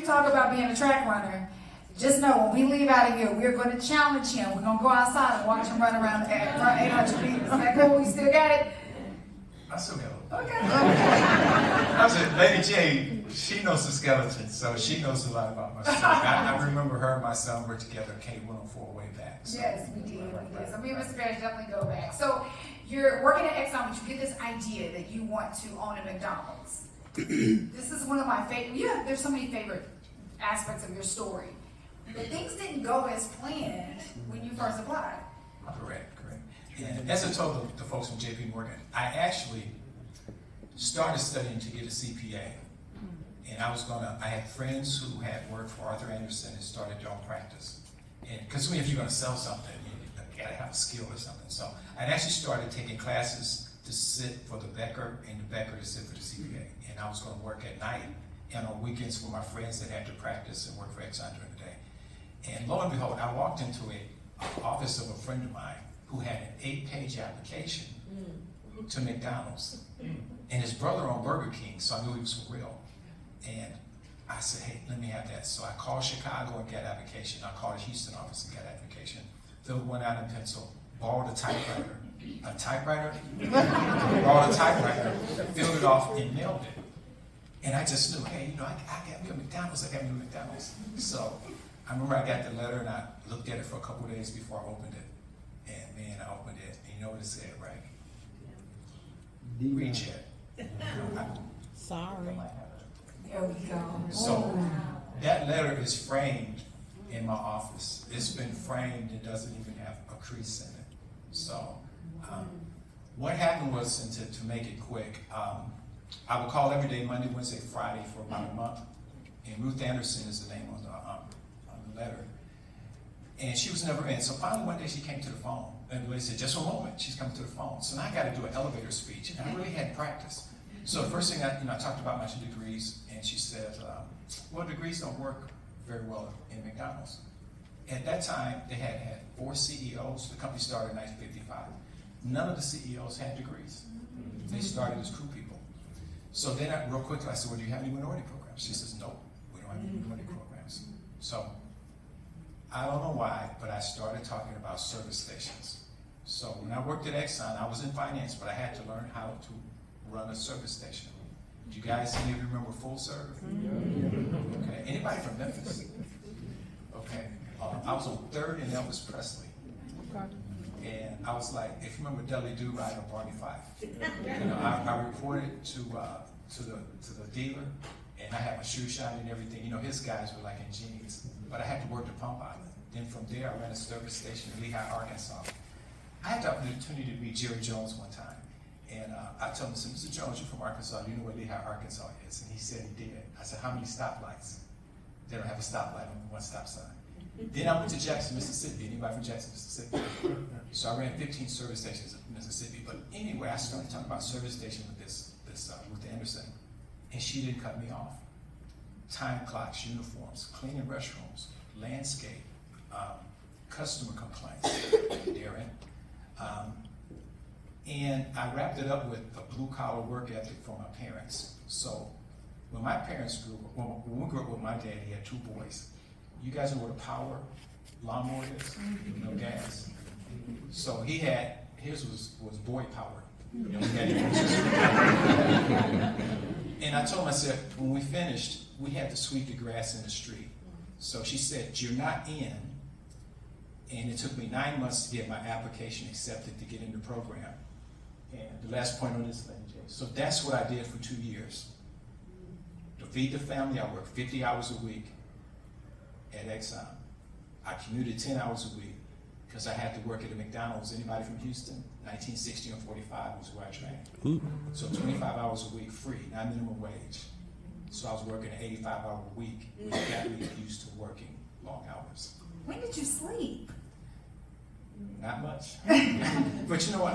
talk about being a track runner, just know when we leave out of here, we're going to challenge him. We're going to go outside and watch him run around 800 meters. Is that cool? You still got it? I still got it. Okay. I said, Lady J, she knows the skeleton, so she knows a lot about my son. I remember her and my son were together at K104 way back. So. Yes, we did. So me and Mr. Parrish definitely go back. So you're working at Exxon, but you get this idea that you want to own a McDonald's. This is one of my favorite. Yeah, there's so many favorite aspects of your story. But things didn't go as planned when you first applied. Correct. And as I told the folks from JP Morgan, I actually started studying to get a CPA. And I had friends who had worked for Arthur Andersen and started their own practice. And because if you're going to sell something, you got to have a skill or something. So I actually started taking classes to sit for the Becker and the Becker to sit for the CPA. And I was going to work at night and on weekends for my friends that had to practice and work for Exxon during the day. And lo and behold, I walked into an office of a friend of mine who had an 8-page application to McDonald's. And his brother owned Burger King, so I knew he was for real. And I said, hey, let me have that. So I called Chicago and got an application. I called the Houston office and got an application. Filled one out in pencil, borrowed a typewriter. Borrowed a typewriter, filled it off, and mailed it. And I just knew, hey, I got me a McDonald's, So I remember I got the letter and I looked at it for a couple of days before I opened it. And man, I opened it, and you know what it said, right? Reject. Sorry. There we go. So that letter is framed in my office. It's been framed, it doesn't even have a crease in it. So what happened was, and to make it quick, I would call every day, Monday, Wednesday, Friday for about a month. And Ruth Anderson is the name on the letter. And she was never in. So finally one day she came to the phone. And they said, just a moment, she's coming to the phone. So now I got to do an elevator speech. And I really had practice. So the first thing I talked about my 2 degrees. And she said, well, degrees don't work very well in McDonald's. At that time, they had 4 CEOs. The company started in 1955. None of the CEOs had degrees. They started as crew people. So then real quickly, I said, well, do you have any minority programs? She says, nope, we don't have any minority programs. So I don't know why, but I started talking about service stations. So when I worked at Exxon, I was in finance, but I had to learn how to run a service station. Do you guys, any of you remember Full Serve? Okay, anybody from Memphis? Okay, I was on 3rd and Elvis Presley. And I was like, if you remember Dudley Do-Right or Barney Fife, I reported to the dealer, and I had my shoe shine and everything. His guys were like in jeans, but I had to work the pump out. Then from there, I ran a service station in Lehigh, Arkansas. I had the opportunity to meet Jerry Jones one time, and I told him, I said, Mr. Jones, you're from Arkansas. Do you know where Lehigh, Arkansas is? And he said he did. I said, how many stoplights? They don't have a stoplight, only one stop sign. Then I went to Jackson, Mississippi. Anybody from Jackson, Mississippi? So I ran 15 service stations in Mississippi. But anyway, I started talking about service station with this Ruth Anderson, and she didn't cut me off. Time clocks, uniforms, cleaning restrooms, landscape, customer complaints, Darren. And I wrapped it up with a blue-collar work ethic for my parents. So when my parents grew up, when we grew up with my dad, he had 2 boys. You guys know what a power lawnmower is? No gas. So his was boy power. And I told him, I said, when we finished, we had to sweep the grass in the street. So she said, you're not in. And it took me 9 months to get my application accepted to get in the program. And the last point on this, Lady J. So that's what I did for 2 years. To feed the family, I worked 50 hours a week at Exxon. I commuted 10 hours a week because I had to work at a McDonald's. Anybody from Houston? 1960 and 45 was where I trained. So 25 hours a week free, not minimum wage. So I was working an 85-hour week, which got me used to working long hours. When did you sleep? Not much. But you know what?